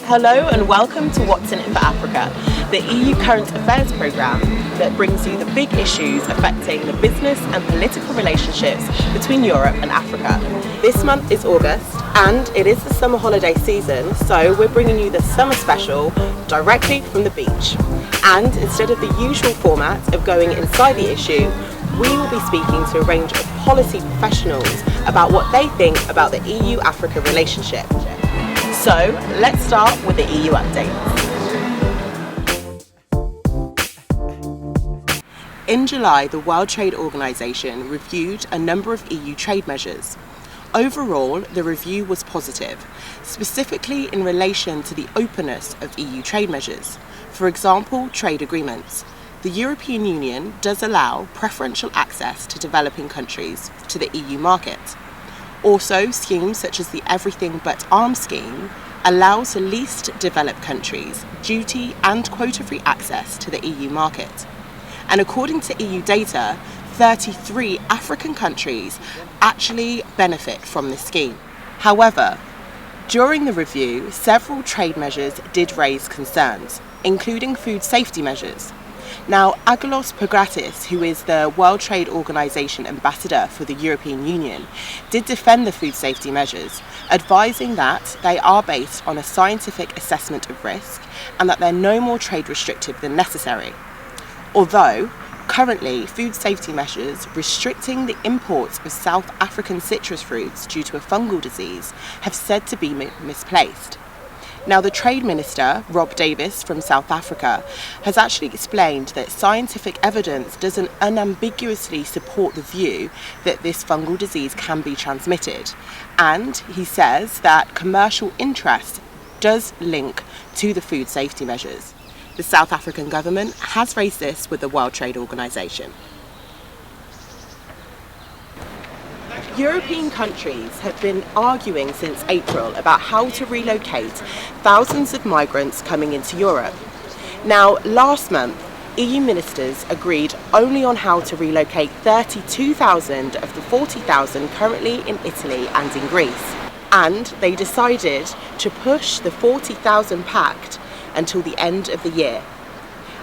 Hello and welcome to What's in it for Africa, the EU Current Affairs programme that brings you the big issues affecting the business and political relationships between Europe and Africa. This month is August and it is the summer holiday season, so we're bringing you the summer special directly from the beach. And instead of the usual format of going inside the issue, we will be speaking to a range of policy professionals about what they think about the EU-Africa relationship. So let's start with the EU update. In July, the World Trade Organization reviewed a number of EU trade measures. Overall, the review was positive, specifically in relation to the openness of EU trade measures. For example, trade agreements. The European Union does allow preferential access to developing countries to the EU market. Also, schemes such as the Everything But Arms scheme allows the least developed countries duty and quota-free access to the EU market. And according to EU data, 33 African countries actually benefit from this scheme. However, during the review, several trade measures did raise concerns, including food safety measures. Now, Aggelos Pagatis, who is the World Trade Organization ambassador for the European Union, did defend the food safety measures, advising that they are based on a scientific assessment of risk and that they're no more trade restrictive than necessary. Although, currently, food safety measures restricting the imports of South African citrus fruits due to a fungal disease have said to be misplaced. Now, the Trade Minister, Rob Davis from South Africa, has actually explained that scientific evidence doesn't unambiguously support the view that this fungal disease can be transmitted. And he says that commercial interest does link to the food safety measures. The South African government has raised this with the World Trade Organization. European countries have been arguing since April about how to relocate thousands of migrants coming into Europe. Now, last month, EU ministers agreed only on how to relocate 32,000 of the 40,000 currently in Italy and in Greece. And they decided to push the 40,000 pact until the end of the year.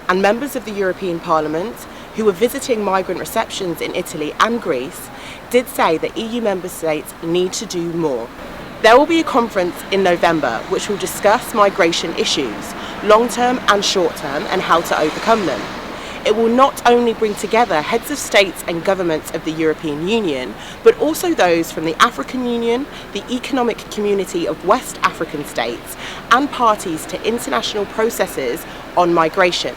And members of the European Parliament, who were visiting migrant receptions in Italy and Greece, did say that EU member states need to do more. There will be a conference in November which will discuss migration issues, long-term and short-term, and how to overcome them. It will not only bring together heads of states and governments of the European Union, but also those from the African Union, the Economic Community of West African States, and parties to international processes on migration.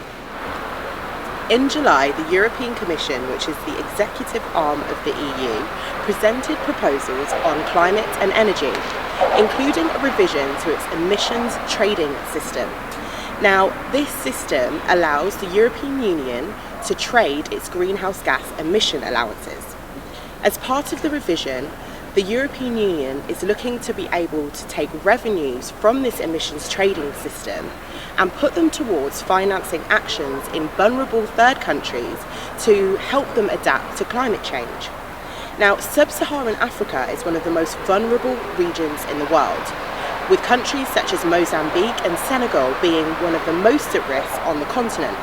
In July, the European Commission, which is the executive arm of the EU, presented proposals on climate and energy, including a revision to its emissions trading system. Now, this system allows the European Union to trade its greenhouse gas emission allowances. As part of the revision, the European Union is looking to be able to take revenues from this emissions trading system and put them towards financing actions in vulnerable third countries to help them adapt to climate change. Now, sub-Saharan Africa is one of the most vulnerable regions in the world, with countries such as Mozambique and Senegal being one of the most at risk on the continent.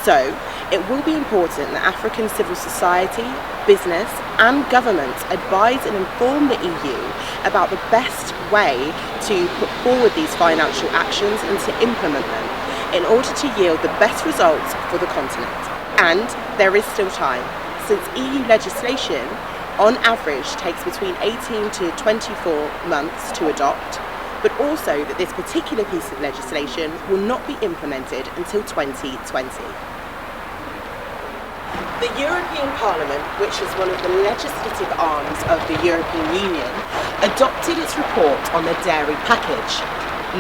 So, it will be important that African civil society, business and governments advise and inform the EU about the best way to put forward these financial actions and to implement them in order to yield the best results for the continent. And there is still time, since EU legislation on average takes between 18 to 24 months to adopt, but also that this particular piece of legislation will not be implemented until 2020. The European Parliament, which is one of the legislative arms of the European Union, adopted its report on the dairy package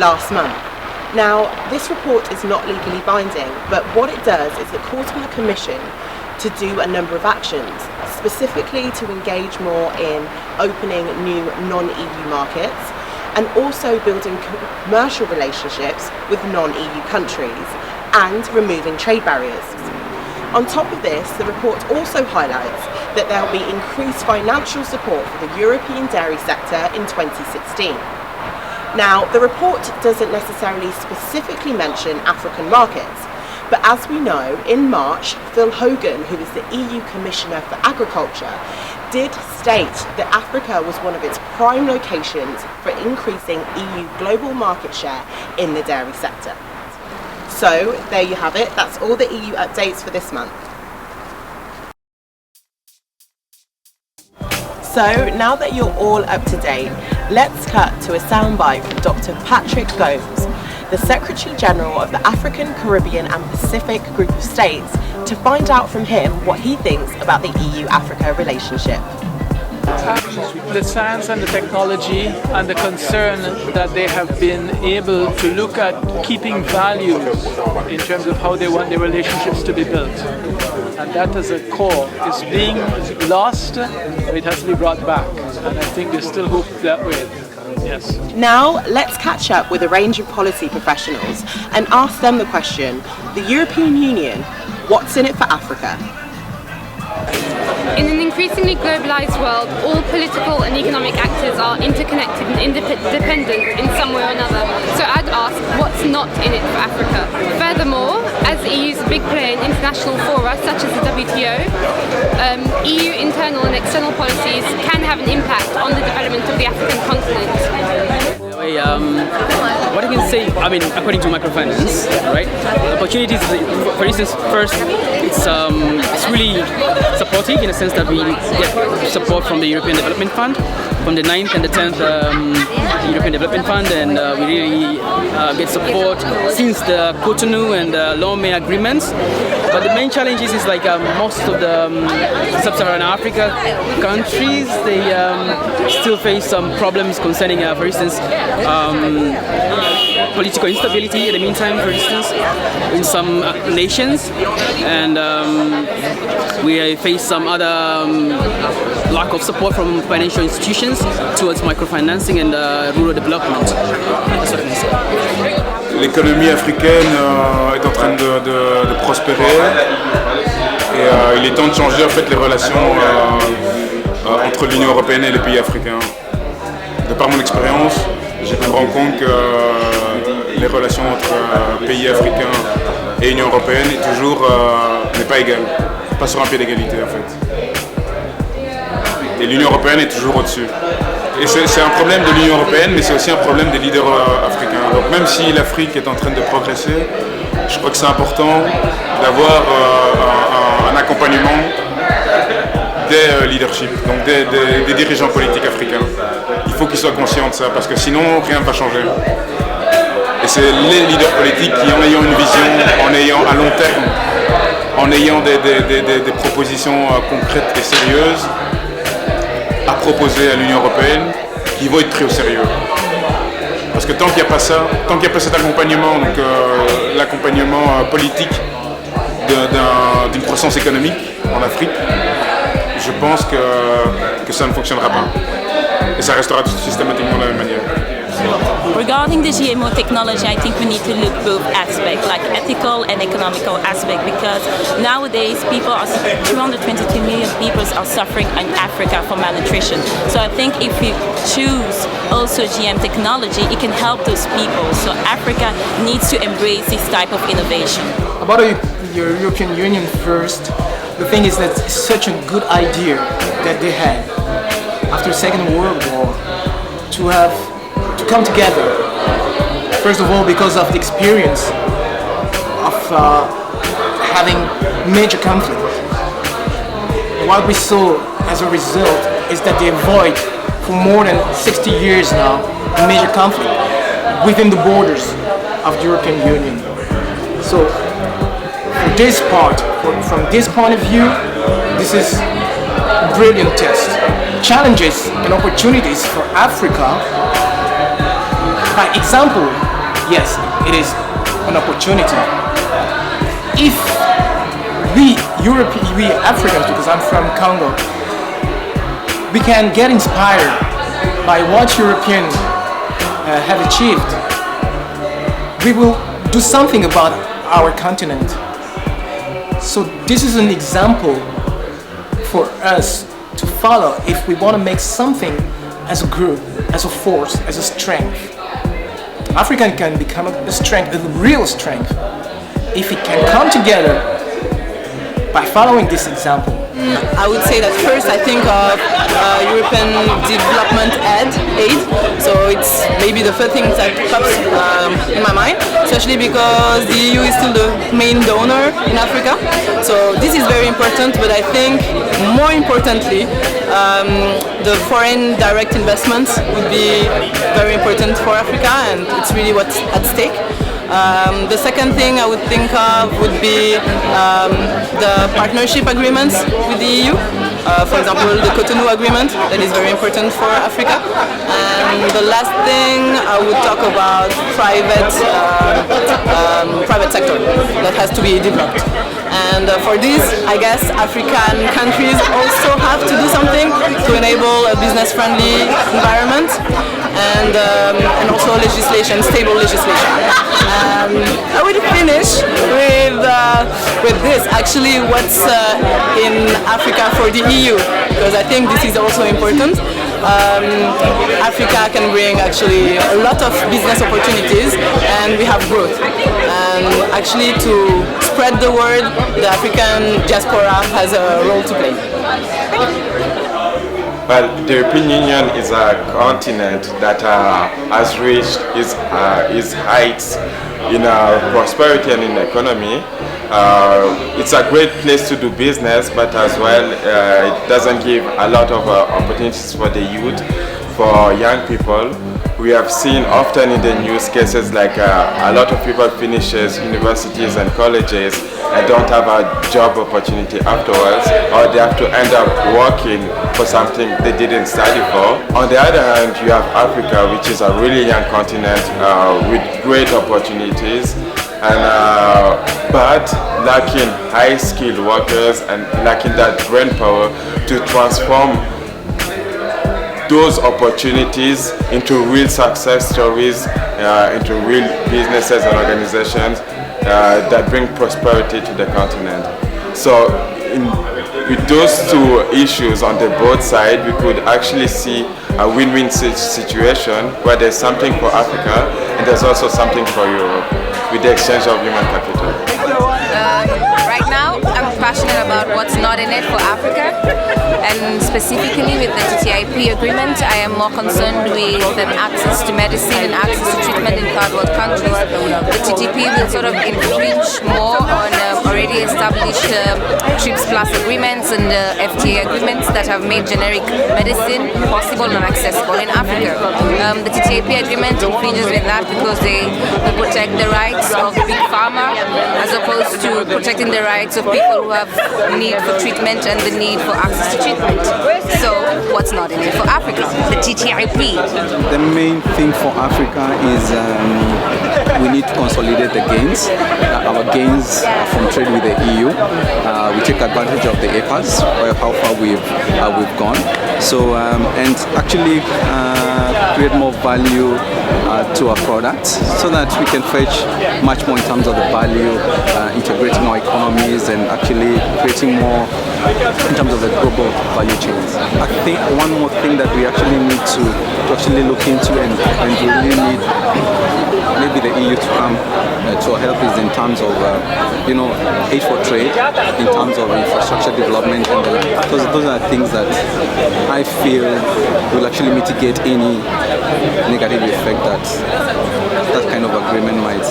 last month. Now, this report is not legally binding, but what it does is it calls on the Commission to do a number of actions, specifically to engage more in opening new non-EU markets and also building commercial relationships with non-EU countries and removing trade barriers. On top of this, the report also highlights that there will be increased financial support for the European dairy sector in 2016. Now, the report doesn't necessarily specifically mention African markets, but as we know, in March, Phil Hogan, who is the EU Commissioner for Agriculture, did state that Africa was one of its prime locations for increasing EU global market share in the dairy sector. So, there you have it, that's all the EU updates for this month. So, now that you're all up to date, let's cut to a soundbite from Dr. Patrick Gomes, the Secretary General of the African, Caribbean and Pacific Group of States, to find out from him what he thinks about the EU-Africa relationship. The science and the technology and the concern that they have been able to look at keeping values in terms of how they want their relationships to be built. And that as a core is being lost, but it has to be brought back. And I think there's still hope that way. Yes. Now, let's catch up with a range of policy professionals and ask them the question, the European Union, what's in it for Africa? In an increasingly globalized world, all political and economic actors are interconnected and interdependent in some way or another. So I'd ask, what's not in it for Africa? Furthermore, as the EU is a big player in international fora such as the WTO, EU internal and external policies can have an impact on the development of the African continent. What I can say, I mean, according to microfinance, right? Opportunities, for instance, first, it's really supportive in the sense that we get support from the European Development Fund, from the 9th and the 10th European Development Fund, and we really get support since the Cotonou and Lomé agreements. But the main challenges is like most of the sub-Saharan Africa countries, they still face some problems concerning, for instance, political instability in the meantime, for instance, in some nations, and we face some other lack of support from financial institutions towards microfinancing and rural development. That's what I can say. L'économie africaine est en train de prospérer et il est temps de changer en fait les relations entre l'Union européenne et les pays africains. De par mon expérience, je me rends compte que les relations entre pays africains et Union européenne n'est pas égale, pas sur un pied d'égalité en fait. Et l'Union européenne est toujours au-dessus. Et c'est un problème de l'Union européenne, mais c'est aussi un problème des leaders africains. Donc même si l'Afrique est en train de progresser, je crois que c'est important d'avoir un accompagnement des leaderships, donc des dirigeants politiques africains. Il faut qu'ils soient conscients de ça, parce que sinon rien ne va changer. Et c'est les leaders politiques qui, en ayant une vision, en ayant à long terme, en ayant des propositions concrètes et sérieuses, à proposer à l'Union européenne, qui vont être pris au sérieux. Parce que tant qu'il n'y a pas ça, tant qu'il n'y a pas cet accompagnement, donc l'accompagnement politique d'une croissance économique en Afrique, je pense que ça ne fonctionnera pas. Et ça restera systématiquement de la même manière. Regarding the GMO technology, I think we need to look both aspects, like ethical and economical aspect, because nowadays 222 million people are suffering in Africa from malnutrition. So I think if we choose also GM technology, it can help those people. So Africa needs to embrace this type of innovation. About the European Union first, the thing is that it's such a good idea that they had after the Second World War to come together. First of all, because of the experience of having major conflict. What we saw as a result is that they avoid for more than 60 years now a major conflict within the borders of the European Union. So for this part, from this point of view, this is a brilliant test. Challenges and opportunities for Africa. By example, yes, it is an opportunity. If we Africans, because I'm from Congo, we can get inspired by what Europeans have achieved, we will do something about our continent. So this is an example for us to follow if we want to make something as a group, as a force, as a strength. Africa can become a strength, a real strength, if it can come together by following this example. I would say that first I think of European development aid, so it's maybe the first thing that pops in my mind, especially because the EU is still the main donor in Africa, so this is very important, but I think more importantly the foreign direct investments would be very important for Africa, and it's really what's at stake. The second thing I would think of would be the partnership agreements with the EU. For example, the Cotonou agreement, that is very important for Africa. And the last thing I would talk about private sector that has to be developed. And for this, I guess African countries also have to do something to enable a business-friendly environment and also legislation, stable legislation. I will finish with this. Actually, what's in Africa for the EU, because I think this is also important. Africa can bring actually a lot of business opportunities, and we have growth. And actually, to spread the word, the African diaspora has a role to play. Well, the European Union is a continent that has reached its heights in prosperity and in economy. It's a great place to do business, but as well it doesn't give a lot of opportunities for the youth, for young people. We have seen often in the news cases like a lot of people finishes universities and colleges and don't have a job opportunity afterwards, or they have to end up working for something they didn't study for. On the other hand, you have Africa, which is a really young continent with great opportunities, and but lacking high-skilled workers and lacking that brain power to transform those opportunities into real success stories, into real businesses and organizations that bring prosperity to the continent. So with those two issues on the both sides, we could actually see a win-win situation where there's something for Africa and there's also something for Europe with the exchange of human capital. Right now, I'm passionate about what's not in it for Africa, and specifically with the TTIP agreement, I am more concerned with access to medicine and access to treatment in third world countries. The TTIP will sort of infringe more on already established TRIPS Plus agreements and FTA agreements that have made generic medicine possible and accessible in Africa. The TTIP agreement infringes with that because they protect the rights of big pharma as opposed to protecting the rights of people who have need for treatment and the need for access to treatment. So what's not in it for Africa? The TTIP. The main thing for Africa is we need to consolidate the gains. Our gains from trade with the EU. We take advantage of the EPAs, how far we've gone. So and actually create more value to our products, so that we can fetch much more in terms of the value, integrating our economies and actually creating more in terms of the global value chains. I think one more thing that we actually need to actually look into and we really need maybe the EU to come to help is in terms of aid for trade, in terms of infrastructure development, and those are things that I feel will actually mitigate any negative effect that kind of agreement might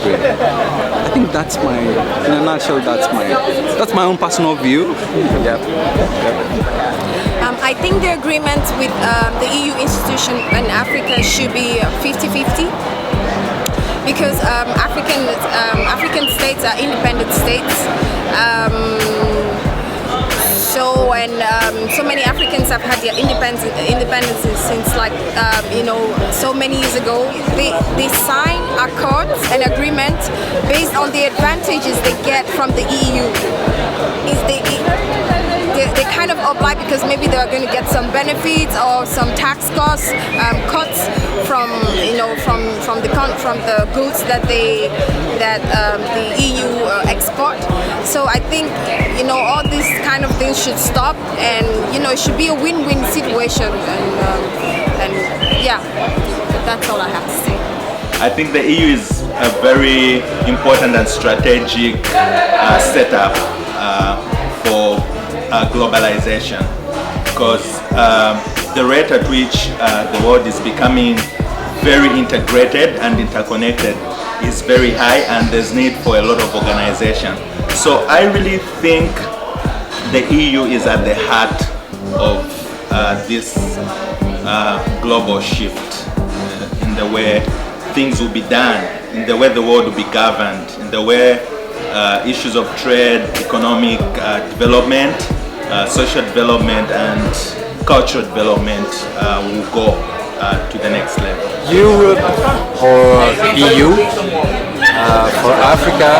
bring. I think that's in a nutshell, that's my own personal view. Yep. I think the agreement with the EU institution and Africa should be 50-50, because African states are independent states. So many Africans have had their independence since so many years ago. They sign accords and agreements based on the advantages they get from the EU. They kind of oblige because maybe they are going to get some benefits or some tax costs cuts from the goods that the EU export. So I think all these kind of things should stop, and it should be a win-win situation, and yeah. that's all I have to say. I think the EU is a very important and strategic setup for globalization, because the rate at which the world is becoming very integrated and interconnected is very high, and there's need for a lot of organization. So I really think the EU is at the heart of this global shift in the way things will be done, in the way the world will be governed, in the way issues of trade, economic development, social development and cultural development will go to the next level. Europe or EU for Africa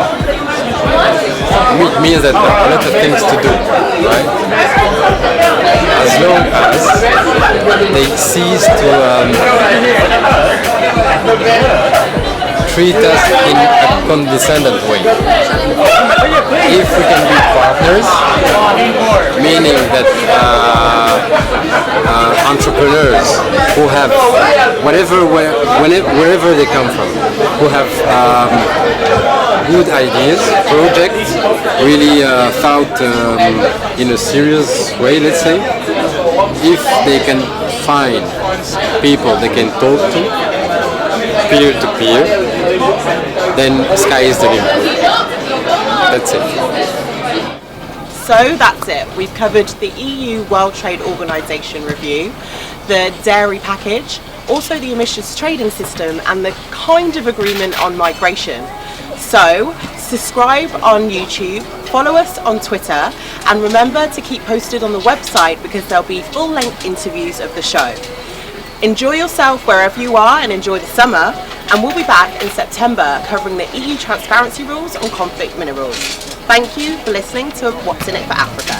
means that there are a lot of things to do, right? As long as they cease to treat us in a condescending way. If we can be partners, meaning that entrepreneurs who have wherever they come from, who have good ideas, projects, really thought in a serious way, let's say, if they can find people they can talk to, peer to peer, then sky is the limit. That's it. So that's it. We've covered the EU World Trade Organization review, the dairy package, also the emissions trading system, and the kind of agreement on migration. So subscribe on YouTube, follow us on Twitter, and remember to keep posted on the website because there'll be full-length interviews of the show. Enjoy yourself wherever you are and enjoy the summer, and we'll be back in September covering the EU transparency rules on conflict minerals. Thank you for listening to What's in It for Africa.